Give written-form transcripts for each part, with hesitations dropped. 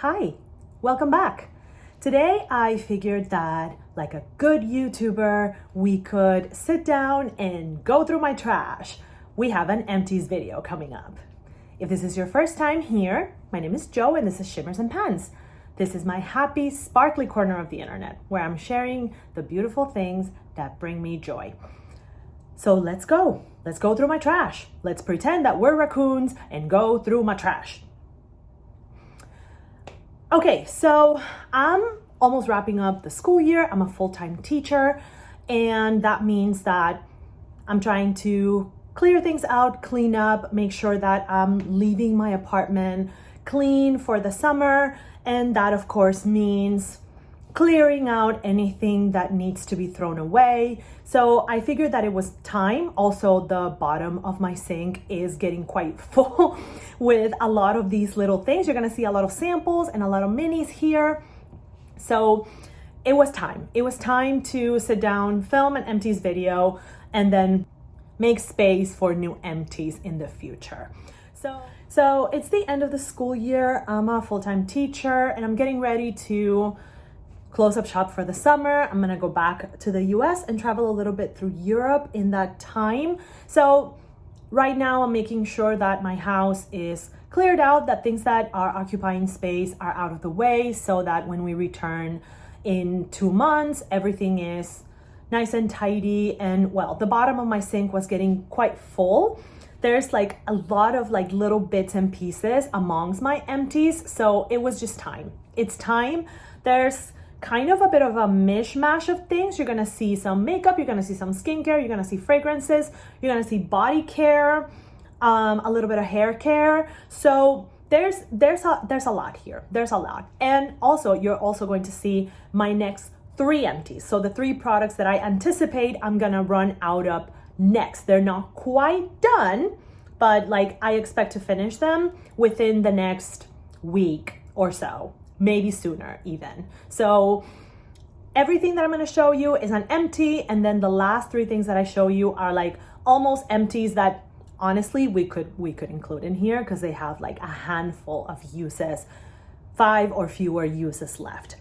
Hi, welcome back. Today I figured that, like a good YouTuber, we could sit down and go through my trash. We have an empties video coming up. If this is your first time here, my name is Jo and this is Shimmers and Pans. This is my happy, sparkly corner of the internet where I'm sharing the beautiful things that bring me joy. So let's go. Let's go through my trash. Let's pretend that we're raccoons and go through my trash. Okay, so I'm almost wrapping up the school year. I'm a full-time teacher, and that means that I'm trying to clear things out, clean up, make sure that I'm leaving my apartment clean for the summer. And that of course means clearing out anything that needs to be thrown away. So I figured that it was time. Also, the bottom of my sink is getting quite full with a lot of these little things. You're gonna see a lot of samples and a lot of minis here. So it was time. It was time to sit down, film an empties video, and then make space for new empties in the future. So it's the end of the school year. I'm a full-time teacher and I'm getting ready to close up shop for the summer. I'm gonna go back to the US and travel a little bit through Europe in that time. So right now I'm making sure that my house is cleared out, that things that are occupying space are out of the way, so that when we return in 2 months, everything is nice and tidy. And well, the bottom of my sink was getting quite full. There's like a lot of like little bits and pieces amongst my empties. So it was just time. It's time. There's kind of a bit of a mishmash of things. You're gonna see some makeup, you're gonna see some skincare, you're gonna see fragrances, you're gonna see body care, a little bit of hair care. So there's a lot here. There's a lot. And also you're also going to see my next 3 empties. So the 3 products that I anticipate I'm gonna run out of next. They're not quite done, but like I expect to finish them within the next week or so. Maybe sooner even. So everything that I'm gonna show you is an empty, and then the last 3 things that I show you are like almost empties that honestly we could include in here because they have like a handful of uses, 5 or fewer uses left.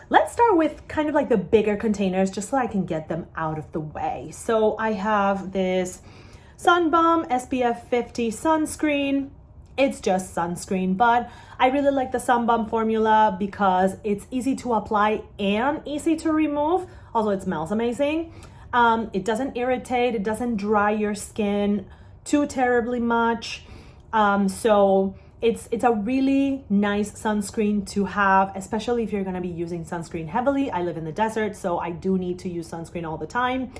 Let's start with kind of like the bigger containers just so I can get them out of the way. So I have this Sun Bum SPF 50 sunscreen. It's just sunscreen, but I really like the Sun Bum formula because it's easy to apply and easy to remove. Also, it smells amazing. It doesn't irritate, it doesn't dry your skin too terribly much. So it's a really nice sunscreen to have, especially if you're gonna be using sunscreen heavily. I live in the desert, so I do need to use sunscreen all the time.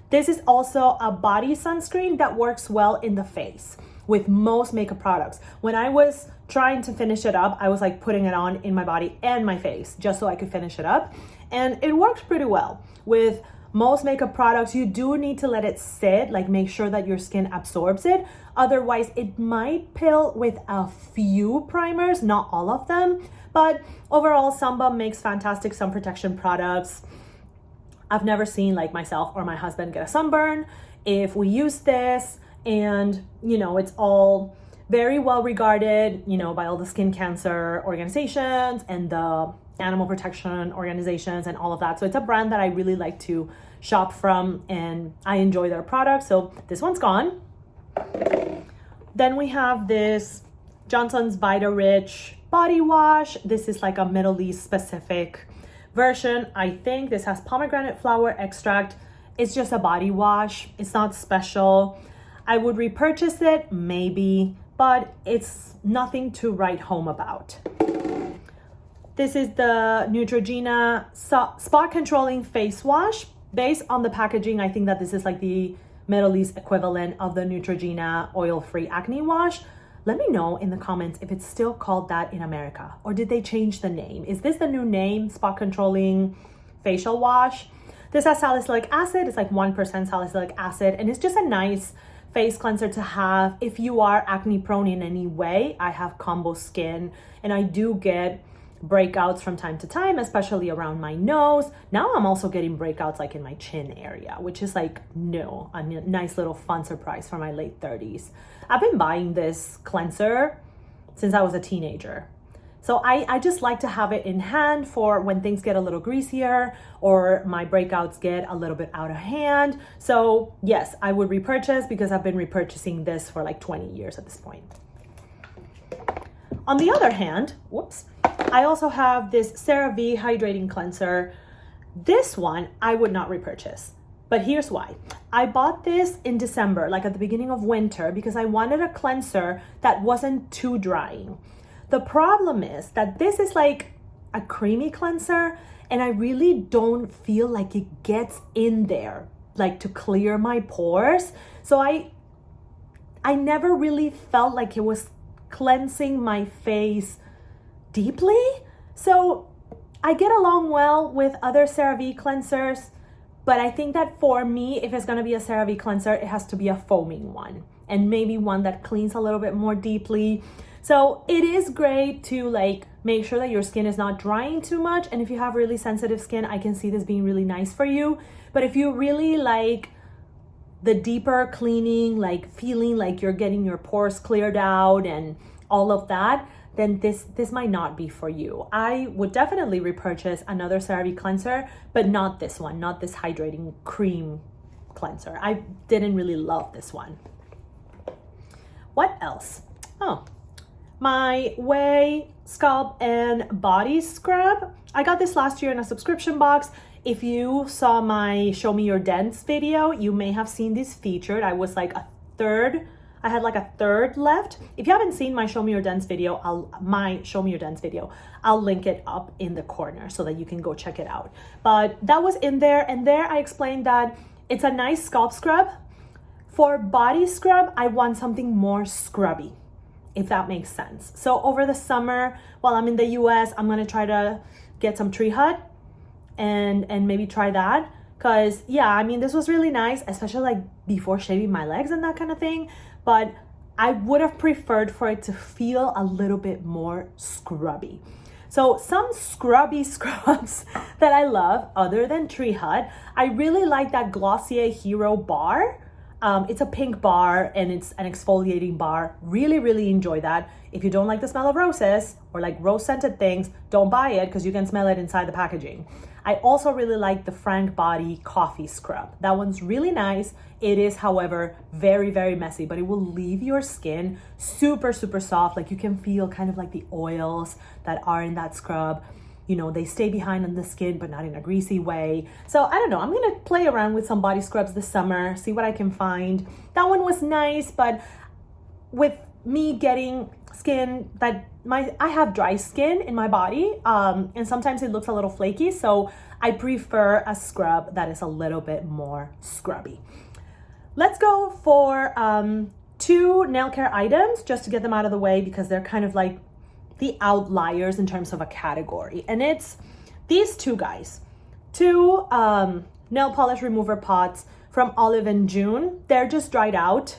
This is also a body sunscreen that works well in the face with most makeup products. When I was trying to finish it up, I was like putting it on in my body and my face just so I could finish it up. And it works pretty well. With most makeup products, you do need to let it sit, like make sure that your skin absorbs it. Otherwise, it might pill with a few primers, not all of them. But overall, Sun Bum makes fantastic sun protection products. I've never seen like myself or my husband get a sunburn if we use this. And, you know, it's all very well regarded, you know, by all the skin cancer organizations and the animal protection organizations and all of that. So it's a brand that I really like to shop from and I enjoy their products. So this one's gone. Then we have this Johnson's Vita Rich body wash. This is like a Middle East specific version. I think this has pomegranate flower extract. It's just a body wash. It's not special. I would repurchase it, maybe, but it's nothing to write home about. This is the Neutrogena Spot Controlling Face Wash. Based on the packaging, I think that this is like the Middle East equivalent of the Neutrogena Oil-Free Acne Wash. Let me know in the comments if it's still called that in America, or did they change the name? Is this the new name, Spot Controlling Facial Wash? This has salicylic acid. It's like 1% salicylic acid, and it's just a nice face cleanser to have if you are acne prone in any way. I have combo skin and I do get breakouts from time to time, especially around my nose. Now I'm also getting breakouts like in my chin area, which is like a nice little fun surprise for my late 30s. I've been buying this cleanser since I was a teenager. So I just like to have it in hand for when things get a little greasier or my breakouts get a little bit out of hand. So yes, I would repurchase because I've been repurchasing this for like 20 years at this point. On the other hand, whoops, I also have this CeraVe Hydrating Cleanser. This one I would not repurchase, but here's why. I bought this in December, like at the beginning of winter, because I wanted a cleanser that wasn't too drying. The problem is that this is like a creamy cleanser and I really don't feel like it gets in there, like to clear my pores. So I never really felt like it was cleansing my face deeply. So I get along well with other CeraVe cleansers, but I think that for me, if it's gonna be a CeraVe cleanser, it has to be a foaming one and maybe one that cleans a little bit more deeply. So it is great to like make sure that your skin is not drying too much. And if you have really sensitive skin, I can see this being really nice for you. But if you really like the deeper cleaning, like feeling like you're getting your pores cleared out and all of that, then this might not be for you. I would definitely repurchase another CeraVe cleanser, but not this one, not this hydrating cream cleanser. I didn't really love this one. What else? Oh, my Way Scalp and Body Scrub. I got this last year in a subscription box. If you saw my Show Me Your Dents video, you may have seen this featured. I was like I had like a third left. If you haven't seen my Show Me Your Dents video, I'll link it up in the corner so that you can go check it out. But that was in there, and there I explained that it's a nice scalp scrub. For body scrub, I want something more scrubby, if that makes sense. So over the summer, while I'm in the US, I'm gonna try to get some Tree Hut and maybe try that. Cause yeah, I mean, this was really nice, especially like before shaving my legs and that kind of thing. But I would have preferred for it to feel a little bit more scrubby. So some scrubby scrubs that I love other than Tree Hut, I really like that Glossier Hero bar. It's a pink bar and it's an exfoliating bar. Really, really enjoy that. If you don't like the smell of roses or like rose scented things, don't buy it because you can smell it inside the packaging. I also really like the Frank Body Coffee Scrub. That one's really nice. It is, however, very, very messy, but it will leave your skin super, super soft. Like you can feel kind of like the oils that are in that scrub. You know, they stay behind on the skin, but not in a greasy way. So I don't know, I'm gonna play around with some body scrubs this summer, see what I can find. That one was nice, but with me getting skin that I have dry skin in my body, and sometimes it looks a little flaky, so I prefer a scrub that is a little bit more scrubby. Let's go for 2 nail care items just to get them out of the way because they're kind of like the outliers in terms of a category. And it's these 2 guys, 2 nail polish remover pots from Olive & June. They're just dried out.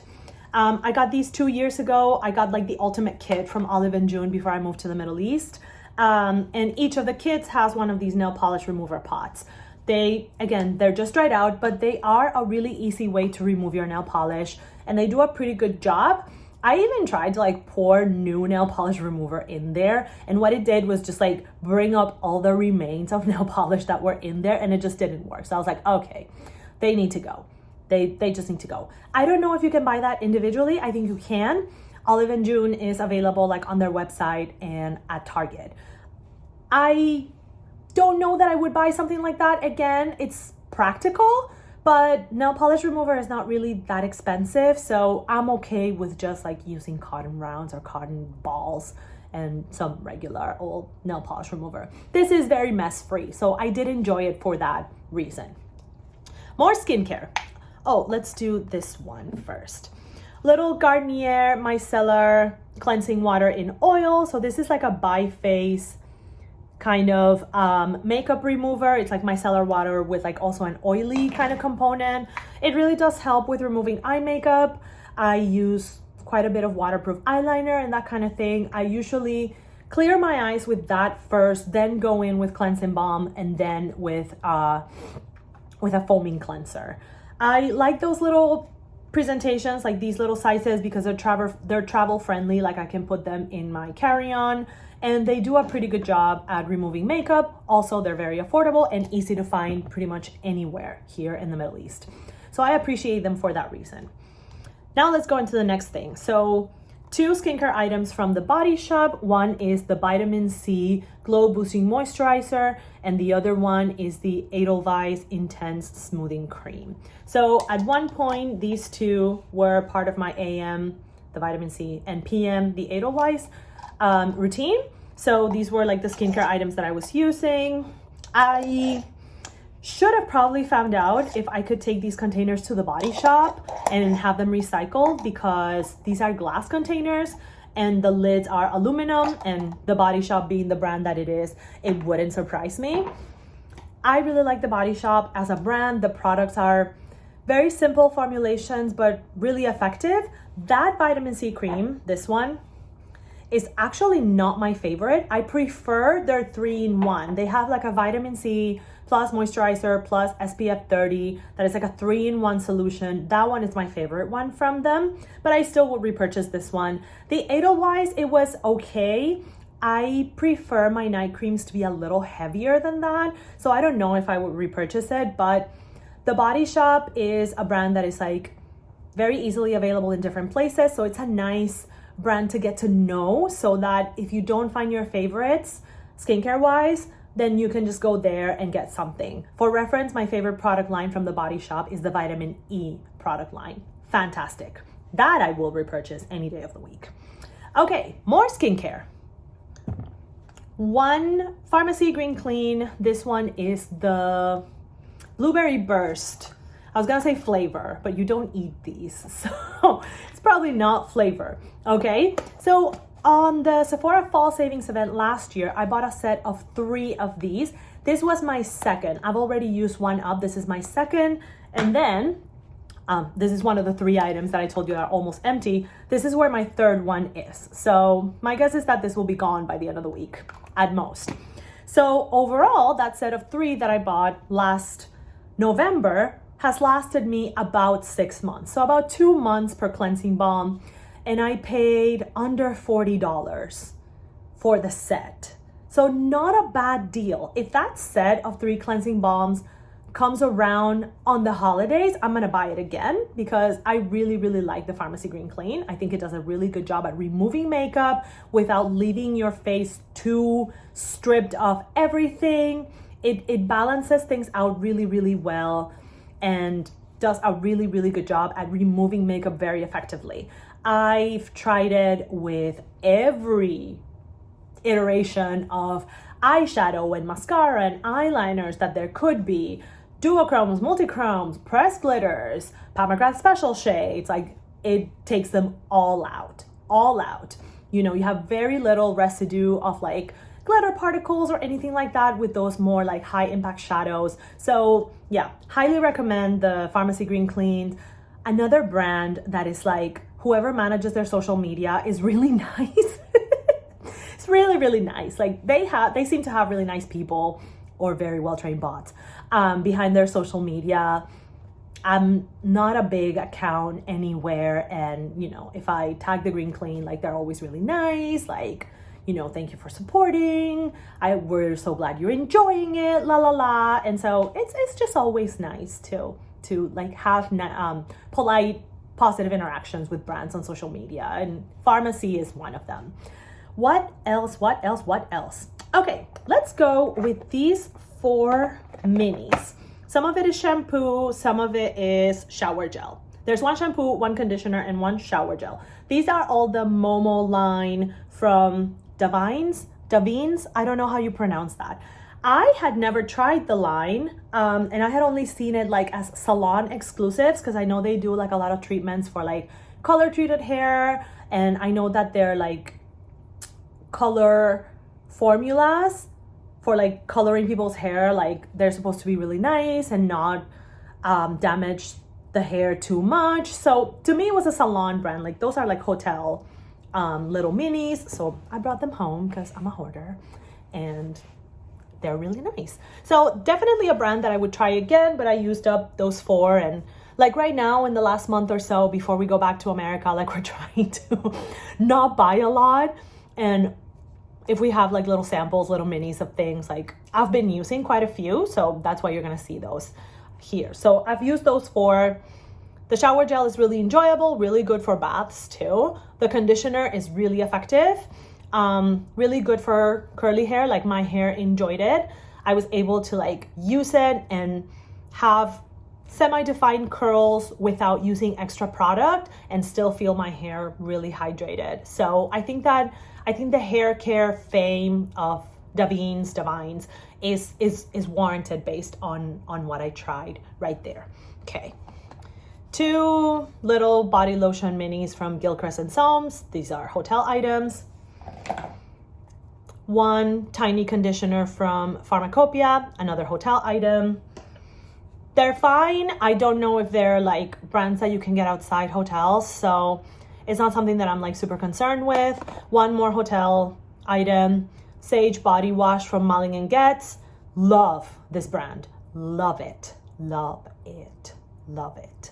I got these 2 years ago. I got like the ultimate kit from Olive & June before I moved to the Middle East. And each of the kits has one of these nail polish remover pots. They're just dried out, but they are a really easy way to remove your nail polish and they do a pretty good job. I even tried to like pour new nail polish remover in there, and what it did was just like bring up all the remains of nail polish that were in there, and it just didn't work. So I was like, okay, they need to go. They just need to go. I don't know if you can buy that individually. I think you can. Olive & June is available like on their website and at Target. I don't know that I would buy something like that. Again, it's practical, but nail polish remover is not really that expensive. So I'm okay with just like using cotton rounds or cotton balls and some regular old nail polish remover. This is very mess free, so I did enjoy it for that reason. More skincare. Oh, let's do this one first. Little Garnier Micellar Cleansing Water in Oil. So this is like a bi-phase kind of makeup remover. It's like micellar water with like also an oily kind of component. It really does help with removing eye makeup. I use quite a bit of waterproof eyeliner and that kind of thing. I usually clear my eyes with that first, then go in with cleansing balm, and then with a foaming cleanser. I like those little presentations, like these little sizes, because they're travel friendly. Like I can put them in my carry-on and they do a pretty good job at removing makeup. Also, they're very affordable and easy to find pretty much anywhere here in the Middle East. So I appreciate them for that reason. Now let's go into the next thing. So 2 skincare items from the Body Shop. One is the Vitamin C Glow Boosting Moisturizer, and the other one is the Edelweiss Intense Smoothing Cream. So at one point, these two were part of my AM, the Vitamin C, and PM, the Edelweiss routine. So these were like the skincare items that I was using. I should have probably found out if I could take these containers to the Body Shop and have them recycled, because these are glass containers and the lids are aluminum, and the Body Shop being the brand that it is, it wouldn't surprise me. I really like the Body Shop as a brand. The products are very simple formulations, but really effective. That vitamin C cream, this one, is actually not my favorite. I prefer their 3-in-1. They have like a vitamin C plus moisturizer plus SPF 30. That is like a 3-in-1 solution. That one is my favorite one from them, but I still would repurchase this one. The Edelweiss, it was okay. I prefer my night creams to be a little heavier than that, so I don't know if I would repurchase it. But the Body Shop is a brand that is like very easily available in different places, so it's a nice brand to get to know, so that if you don't find your favorites skincare wise, then you can just go there and get something. For reference, my favorite product line from the Body Shop is the Vitamin E product line. Fantastic. That I will repurchase any day of the week. Okay, more skincare. One Pharmacy Green Clean. This one is the Blueberry Burst. I was gonna say flavor, but you don't eat these, so it's probably not flavor. Okay, so on the Sephora Fall Savings event last year, I bought a set of 3 of these. This was my second. I've already used one up. This is my second, and then this is one of the 3 items that I told you are almost empty. This is where my third one is. So my guess is that this will be gone by the end of the week at most. So overall, that set of 3 that I bought last November has lasted me about 6 months. So about 2 months per cleansing balm. And I paid under $40 for the set. So not a bad deal. If that set of 3 cleansing balms comes around on the holidays, I'm gonna buy it again, because I really, really like the Pharmacy Green Clean. I think it does a really good job at removing makeup without leaving your face too stripped of everything. It balances things out really, really well, and does a really, really good job at removing makeup very effectively. I've tried it with every iteration of eyeshadow and mascara and eyeliners that there could be. Duochromes, multichromes, pressed glitters, Pat McGrath special shades. Like, it takes them all out, all out. You know, you have very little residue of like glitter particles or anything like that with those more like high impact shadows. So yeah, highly recommend the Pharmacy Green Clean. Another brand that is like, whoever manages their social media is really nice. It's really, really nice. Like they seem to have really nice people, or very well-trained bots behind their social media. I'm not a big account anywhere, and you know, if I tag the Green Clean, like they're always really nice, like, you know, thank you for supporting. We're so glad you're enjoying it, la la la. And so it's just always nice to like have polite, positive interactions with brands on social media, and Pharmacy is one of them. What else? Okay, let's go with these 4 minis. Some of it is shampoo, some of it is shower gel. There's 1 shampoo, 1 conditioner, and 1 shower gel. These are all the Momo line from Davines. I don't know how you pronounce that. I had never tried the line, and I had only seen it like as salon exclusives, because I know they do like a lot of treatments for like color treated hair, and I know that they're like color formulas for like coloring people's hair. Like, they're supposed to be really nice and not damage the hair too much. So to me, it was a salon brand. Like, those are like hotel little minis. So I brought them home because I'm a hoarder, and they're really nice. So definitely a brand that I would try again, but I used up those 4. And like right now, in the last month or so before we go back to America, like we're trying to not buy a lot. And if we have like little samples, little minis of things, like I've been using quite a few, so that's why you're gonna see those here. So I've used those for, the shower gel is really enjoyable, really good for baths too. The conditioner is really effective, really good for curly hair, like my hair enjoyed it. I was able to like use it and have semi-defined curls without using extra product and still feel my hair really hydrated. So I think the hair care fame of Davines is warranted based on what I tried right there. Okay. 2 little body lotion minis from Gilchrist and Soames. These are hotel items. 1 tiny conditioner from Pharmacopoeia, another hotel item. They're fine. I don't know if they're like brands that you can get outside hotels, so it's not something that I'm like super concerned with. 1 more hotel item, Sage body wash from Mulligan Getz. Love this brand. Love it. Love it. Love it.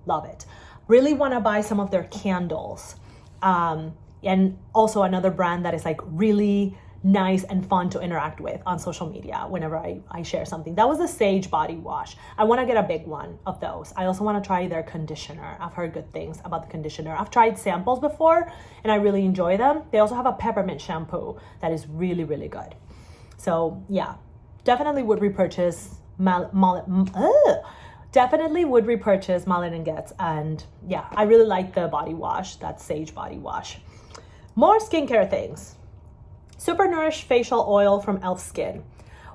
Love it. Really want to buy some of their candles. And also another brand that is like really nice and fun to interact with on social media whenever I share something. That was the Sage body wash. I want to get a big one of those. I also want to try their conditioner. I've heard good things about the conditioner. I've tried samples before and I really enjoy them. They also have a peppermint shampoo that is really, really good. So yeah, definitely would repurchase Definitely would repurchase Mulligan Getz. And yeah, I really like the body wash, that Sage body wash. More skincare things. Super Nourish facial oil from e.l.f. Skin.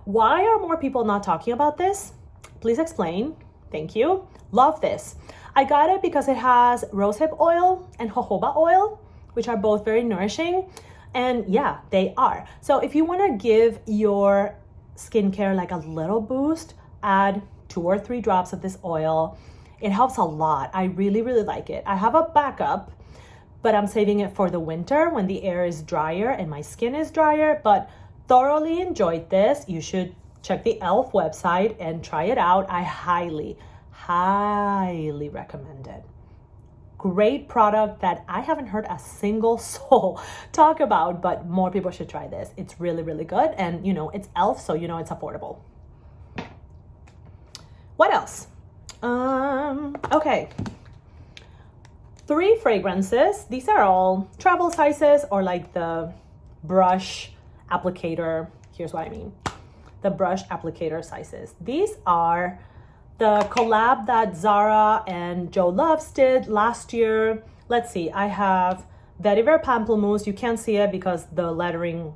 Why are more people not talking about this? Please explain. Thank you. Love this. I got it because it has rosehip oil and jojoba oil, which are both very nourishing. And yeah, they are. So if you want to give your skincare like a little boost, add 2 or 3 drops of this oil. It helps a lot. I really, really like it. I have a backup, but I'm saving it for the winter when the air is drier and my skin is drier, but thoroughly enjoyed this. You should check the e.l.f. website and try it out. I highly, highly recommend it. Great product that I haven't heard a single soul talk about, but more people should try this. It's really, really good. And you know, it's e.l.f., so you know it's affordable. What else? Okay. 3 fragrances. These are all travel sizes or like the brush applicator. Here's what I mean. The brush applicator sizes. These are the collab that Zara and Joe Loves did last year. Let's see. I have Vetiver Pamplemousse. You can't see it because the lettering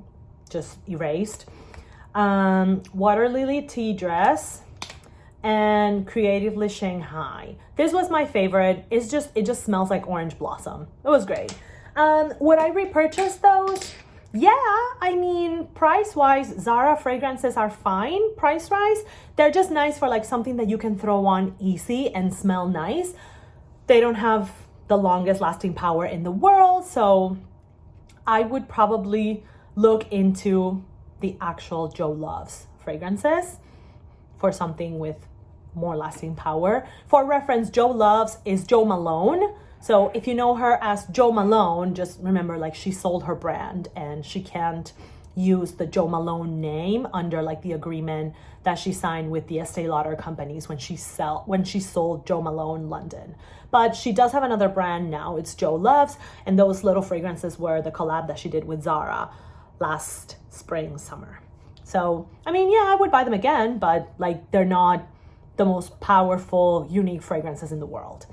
just erased. Water Lily Tea Dress. And Creatively Shanghai. This was my favorite. It just smells like orange blossom. It was great. Would I repurchase those? Yeah, I mean, price-wise, Zara fragrances are fine price-wise. They're just nice for like something that you can throw on easy and smell nice. They don't have the longest lasting power in the world, so I would probably look into the actual Joe Loves fragrances for something with more lasting power. For reference, Joe Loves is Jo Malone. So if you know her as Jo Malone, just remember like she sold her brand and she can't use the Jo Malone name under like the agreement that she signed with the Estee Lauder companies when she sold Jo Malone London. But she does have another brand now. It's Joe Loves, and those little fragrances were the collab that she did with Zara last spring, summer. So, I mean, yeah, I would buy them again, but like they're not the most powerful, unique fragrances in the world.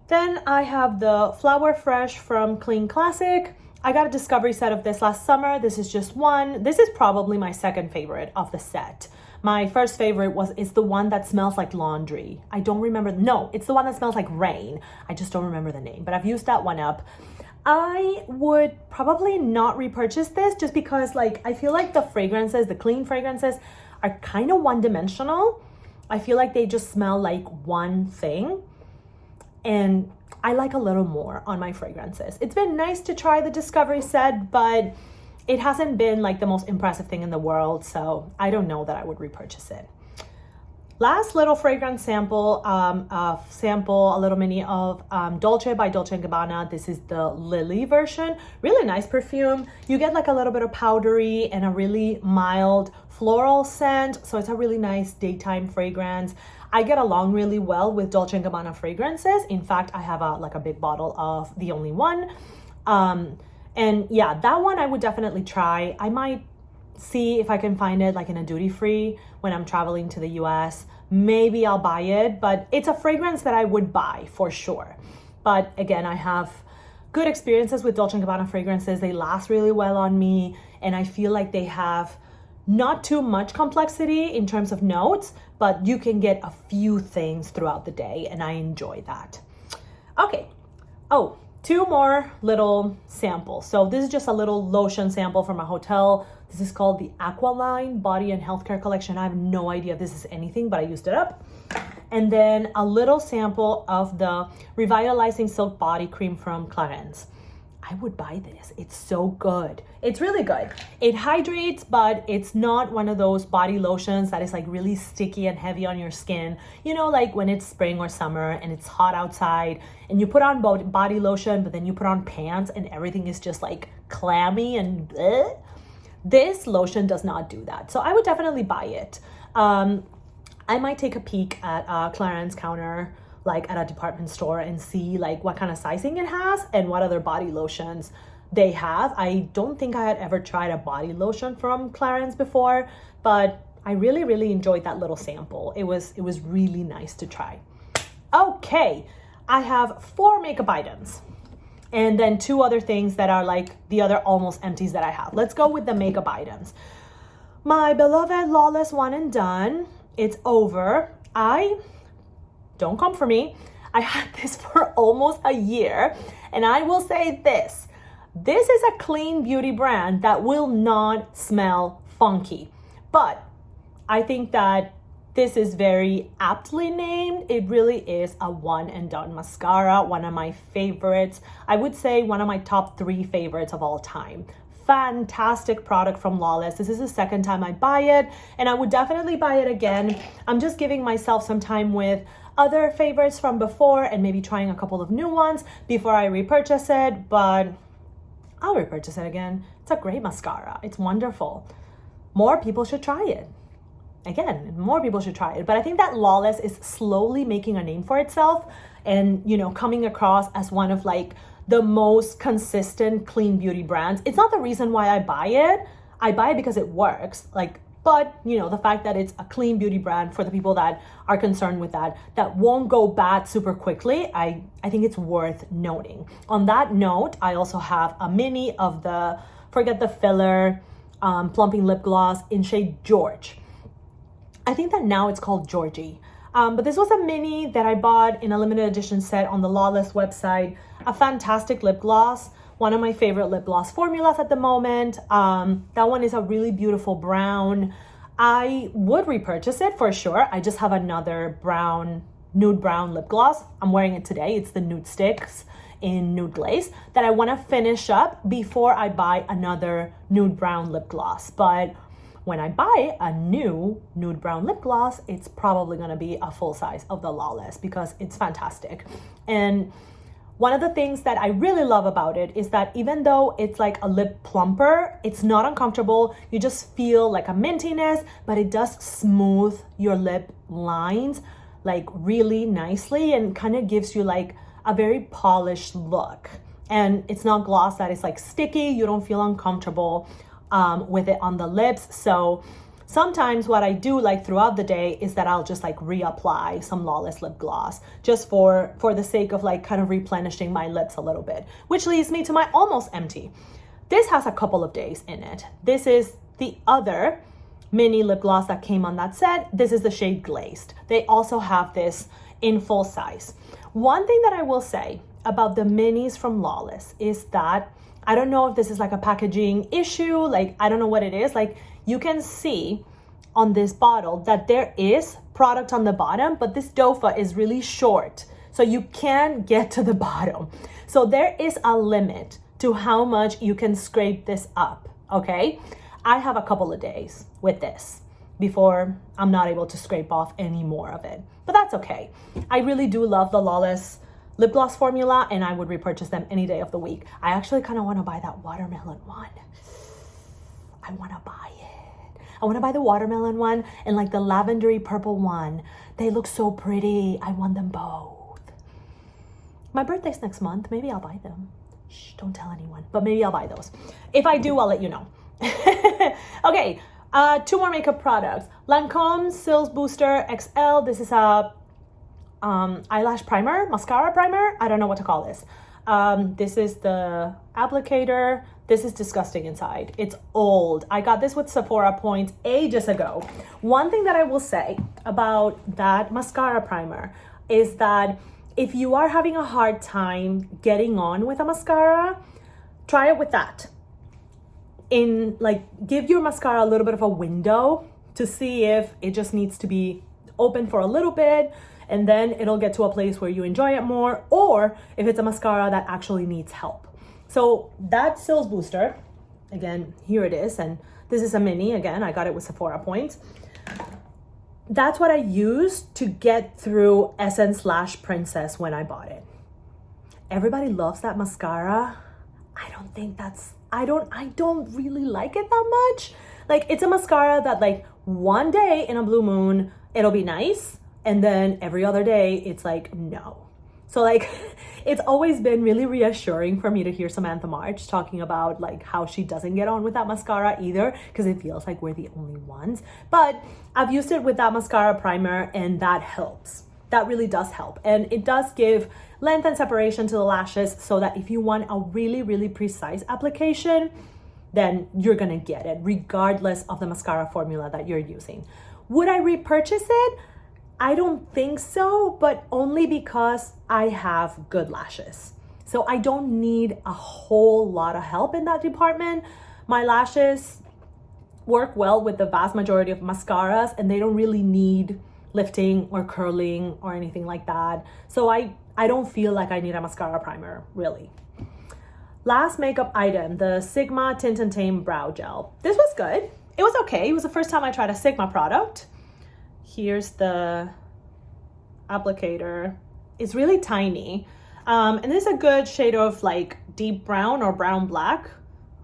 Then I have the Flower Fresh from Clean Classic. I got a discovery set of this last summer. This is just one. This is probably my second favorite of the set. My first favorite is the one that smells like laundry. I don't remember. No, it's the one that smells like rain. I just don't remember the name, but I've used that one up. I would probably not repurchase this just because like I feel like the fragrances, the clean fragrances are kind of one-dimensional. I feel like they just smell like one thing. And I like a little more on my fragrances. It's been nice to try the discovery set, but it hasn't been like the most impressive thing in the world. So I don't know that I would repurchase it. Last little fragrance sample, a little mini of Dolce by Dolce & Gabbana. This is the Lily version. Really nice perfume. You get like a little bit of powdery and a really mild floral scent. So it's a really nice daytime fragrance. I get along really well with Dolce & Gabbana fragrances. In fact, I have a big bottle of the only one. And yeah, that one I would definitely try. I might see if I can find it like in a duty free when I'm traveling to the US. Maybe I'll buy it, but it's a fragrance that I would buy for sure. But again, I have good experiences with Dolce & Gabbana fragrances. They last really well on me, and I feel like they have not too much complexity in terms of notes, but you can get a few things throughout the day, and I enjoy that. Okay. Oh, two more little samples. So this is just a little lotion sample from a hotel. This is called the Aqualine Body and Healthcare Collection. I have no idea if this is anything, but I used it up. And then a little sample of the Revitalizing Silk Body Cream from Clarins. I would buy this. It's so good. It's really good. It hydrates, but it's not one of those body lotions that is like really sticky and heavy on your skin. You know, like when it's spring or summer and it's hot outside and you put on body lotion, but then you put on pants and everything is just like clammy and bleh. This lotion does not do that. So I would definitely buy it. I might take a peek at a Clarins counter, like at a department store, and see like what kind of sizing it has and what other body lotions they have. I don't think I had ever tried a body lotion from Clarins before, but I really, really enjoyed that little sample. It was really nice to try. Okay, I have 4 makeup items and then 2 other things that are like the other almost empties that I have. Let's go with the makeup items. My beloved Lawless One and Done. It's over. Don't come for me. I had this for almost a year, and I will say this. This is a clean beauty brand that will not smell funky, but I think that this is very aptly named. It really is a one and done mascara, one of my favorites. I would say one of my top 3 favorites of all time. Fantastic product from Lawless. This is the second time I buy it, and I would definitely buy it again. I'm just giving myself some time with other favorites from before and maybe trying a couple of new ones before I repurchase it, but I'll repurchase it again. It's a great mascara. It's wonderful. More people should try it. Again, more people should try it. But I think that Lawless is slowly making a name for itself and, you know, coming across as one of like the most consistent clean beauty brands. It's not the reason why I buy it. I buy it because it works. But you know, the fact that it's a clean beauty brand for the people that are concerned with that won't go bad super quickly, I think it's worth noting. On that note, I also have a mini of the Forget the Filler plumping lip gloss in shade George. I think that now it's called Georgie. But this was a mini that I bought in a limited edition set on the Lawless website. A fantastic lip gloss. One of my favorite lip gloss formulas at the moment. That one is a really beautiful brown. I would repurchase it for sure. I just have another nude brown lip gloss. I'm wearing it today. It's the Nude Sticks in Nude Glaze that I want to finish up before I buy another nude brown lip gloss. But when I buy a new nude brown lip gloss, it's probably going to be a full size of the Lawless because it's fantastic. And one of the things that I really love about it is that even though it's like a lip plumper, it's not uncomfortable. You just feel like a mintiness, but it does smooth your lip lines like really nicely and kind of gives you like a very polished look. And it's not gloss that is like sticky. You don't feel uncomfortable with it on the lips. So sometimes what I do like throughout the day is that I'll just like reapply some Lawless lip gloss just for the sake of like kind of replenishing my lips a little bit, which leads me to my almost empty. This has a couple of days in it. This is the other mini lip gloss that came on that set. This is the shade Glazed. They also have this in full size. One thing that I will say about the minis from Lawless is that I don't know if this is like a packaging issue, like I don't know what it is. Like you can see on this bottle that there is product on the bottom, but this dofa is really short, so you can't get to the bottom. So there is a limit to how much you can scrape this up, okay? I have a couple of days with this. before I'm not able to scrape off any more of it. But that's okay. I really do love the Lawless lip gloss formula, and I would repurchase them any day of the week. I actually kind of want to buy that watermelon one. I want to buy it. I want to buy the watermelon one and like the lavendery purple one. They look so pretty. I want them both. My birthday's next month. Maybe I'll buy them. Shh, don't tell anyone. But maybe I'll buy those. If I do, I'll let you know. Okay, 2 more makeup products. Lancome Cils Booster XL. This is a eyelash primer, mascara primer. I don't know what to call this. This is the applicator. This is disgusting inside. It's old. I got this with Sephora points ages ago. One thing that I will say about that mascara primer is that if you are having a hard time getting on with a mascara, try it with that. Give your mascara a little bit of a window to see if it just needs to be open for a little bit, and then it'll get to a place where you enjoy it more, or if it's a mascara that actually needs help. So that Cils Booster, again, here it is, and this is a mini. Again, I got it with Sephora points. That's what I used to get through Essence Lash Princess when I bought it. Everybody loves that mascara. I don't really like it that much. Like, it's a mascara that like one day in a blue moon, it'll be nice. And then every other day, it's like, no. So like, it's always been really reassuring for me to hear Samantha March talking about like how she doesn't get on with that mascara either, because it feels like we're the only ones. But I've used it with that mascara primer, and that helps. That really does help. And it does give length and separation to the lashes, so that if you want a really, really precise application, then you're gonna get it regardless of the mascara formula that you're using. Would I repurchase it? I don't think so, but only because I have good lashes. So I don't need a whole lot of help in that department. My lashes work well with the vast majority of mascaras, and they don't really need lifting or curling or anything like that. So I don't feel like I need a mascara primer, really. Last makeup item, the Sigma Tint and Tame Brow Gel. This was good. It was okay. It was the first time I tried a Sigma product. Here's the applicator. It's really tiny. And this is a good shade of like deep brown or brown black.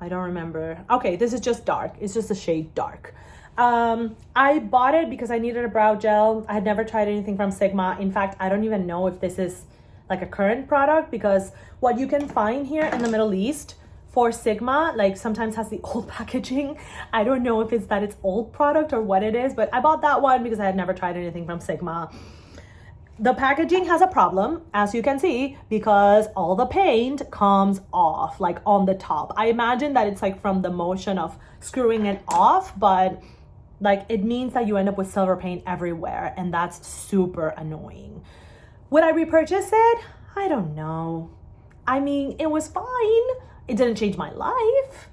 I don't remember. Okay, this is just dark. It's just a shade dark. I bought it because I needed a brow gel. I had never tried anything from Sigma. In fact, I don't even know if this is like a current product, because what you can find here in the Middle East for Sigma, like sometimes has the old packaging. I don't know if it's that it's old product or what it is, but I bought that one because I had never tried anything from Sigma. The packaging has a problem, as you can see, because all the paint comes off, like on the top. I imagine that it's like from the motion of screwing it off, but like it means that you end up with silver paint everywhere, and that's super annoying. Would I repurchase it? I don't know. I mean, it was fine. It didn't change my life.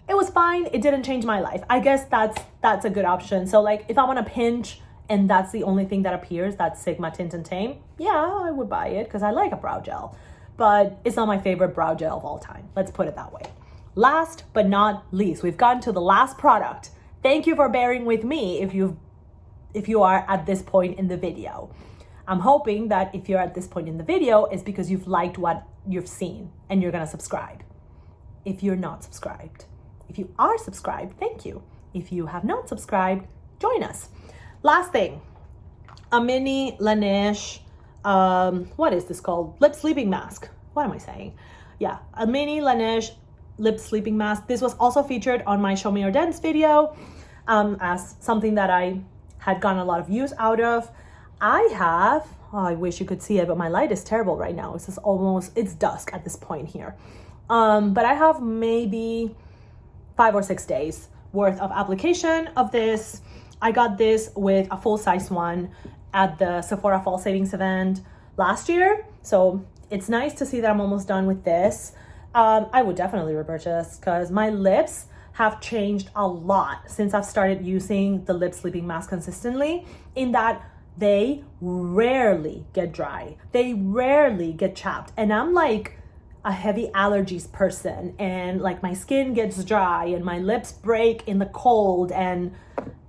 It was fine. It didn't change my life. I guess that's a good option. So like if I want to pinch and that's the only thing that appears, that's Sigma Tint and Tame, yeah, I would buy it because I like a brow gel. But it's not my favorite brow gel of all time. Let's put it that way. Last but not least, we've gotten to the last product. Thank you for bearing with me if you are at this point in the video. I'm hoping that if you're at this point in the video, it's because you've liked what you've seen and you're gonna subscribe. If you're not subscribed. If you are subscribed, thank you. If you have not subscribed, join us. Last thing, a mini Laneige, what is this called? Lip sleeping mask. What am I saying? Yeah, a mini Laneige lip sleeping mask. This was also featured on my Show Me Your Dents video as something that I had gotten a lot of use out of. I have, I wish you could see it, but my light is terrible right now. It's just it's dusk at this point here. But I have maybe 5 or 6 days worth of application of this. I got this with a full-size one at the Sephora Fall Savings event last year. So it's nice to see that I'm almost done with this. I would definitely repurchase because my lips have changed a lot since I've started using the lip sleeping mask consistently, in that they rarely get dry. They rarely get chapped. And I'm like a heavy allergies person, and like my skin gets dry and my lips break in the cold, and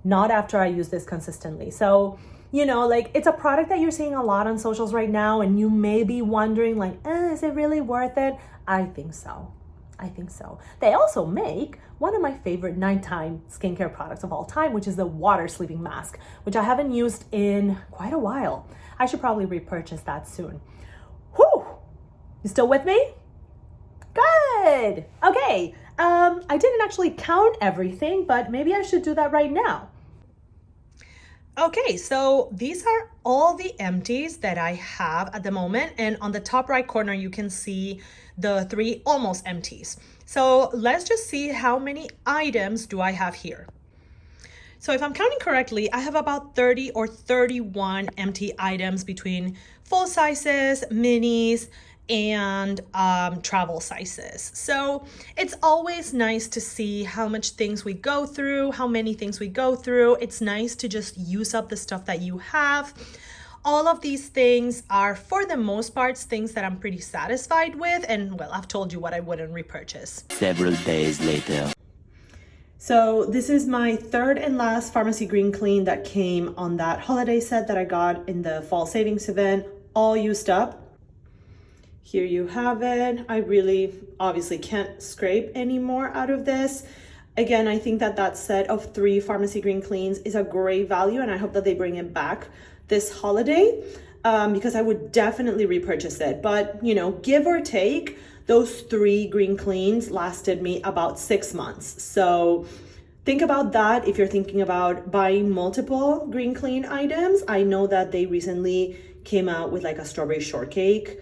not after I use this consistently. So, you know, like it's a product that you're seeing a lot on socials right now, and you may be wondering like, is it really worth it? I think so. I think so. They also make one of my favorite nighttime skincare products of all time, which is the water sleeping mask, which I haven't used in quite a while. I should probably repurchase that soon. Whew! You still with me? Good. Okay. I didn't actually count everything, but maybe I should do that right now. Okay, so these are all the empties that I have at the moment. And on the top right corner, you can see the 3 almost empties. So let's just see how many items do I have here. So if I'm counting correctly, I have about 30 or 31 empty items between full sizes, minis, and travel sizes. So it's always nice to see how much things we go through, how many things we go through. It's nice to just use up the stuff that you have. All of these things are, for the most part, things that I'm pretty satisfied with. And well, I've told you what I wouldn't repurchase. Several days later. So this is my third and last Pharmacy Green Clean that came on that holiday set that I got in the fall savings event, all used up. Here you have it. I really obviously can't scrape any more out of this. Again, I think that that set of 3 Pharmacy Green Cleans is a great value, and I hope that they bring it back this holiday because I would definitely repurchase it. But, you know, give or take, those 3 green cleans lasted me about 6 months. So think about that if you're thinking about buying multiple green clean items. I know that they recently came out with like a strawberry shortcake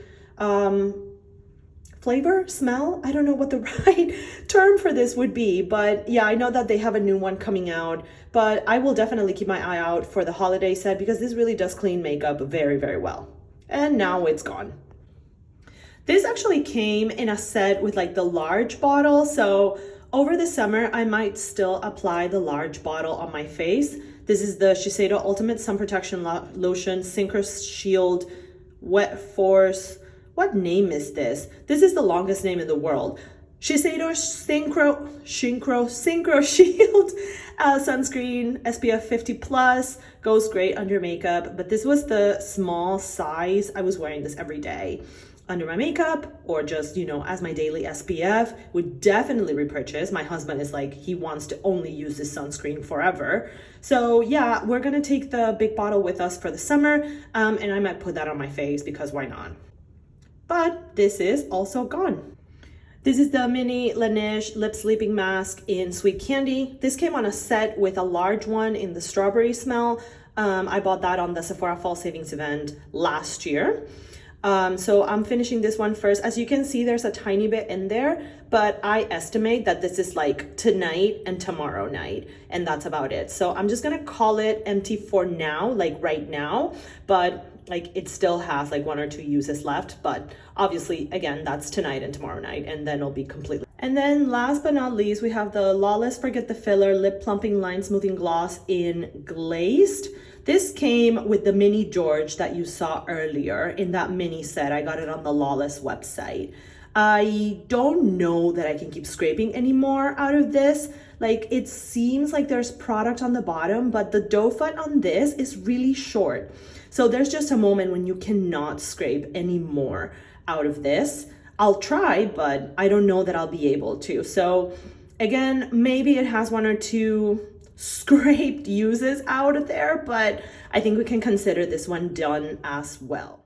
flavor, smell. I don't know what the right term for this would be, but yeah, I know that they have a new one coming out, but I will definitely keep my eye out for the holiday set because this really does clean makeup very, very well. And now it's gone. This actually came in a set with like the large bottle. So over the summer, I might still apply the large bottle on my face. This is the Shiseido Ultimate Sun Protection Lotion Synchro Shield Wet Force. What name is this? This is the longest name in the world. Shiseido Synchro Shield sunscreen, SPF 50 plus, goes great under makeup, but this was the small size. I was wearing this every day under my makeup or just, you know, as my daily SPF. Would definitely repurchase. My husband is like, he wants to only use this sunscreen forever. So yeah, we're gonna take the big bottle with us for the summer, and I might put that on my face because why not? But this is also gone. This is the mini Laneige lip sleeping mask in Sweet Candy. This came on a set with a large one in the strawberry smell. I bought that on the Sephora Fall Savings event last year. So I'm finishing this one first. As you can see, there's a tiny bit in there, but I estimate that this is like tonight and tomorrow night, and that's about it. So I'm just gonna call it empty for now, like right now, but like it still has like 1 or 2 uses left, but obviously again, that's tonight and tomorrow night, and then it'll be completely. And then last but not least, we have the Lawless Forget the Filler Lip Plumping Line Smoothing Gloss in Glazed. This came with the mini George that you saw earlier in that mini set. I got it on the Lawless website. I don't know that I can keep scraping anymore out of this. Like it seems like there's product on the bottom, but the doe foot on this is really short. So there's just a moment when you cannot scrape any more out of this. I'll try, but I don't know that I'll be able to. So again, maybe it has 1 or 2 scraped uses out of there, but I think we can consider this one done as well.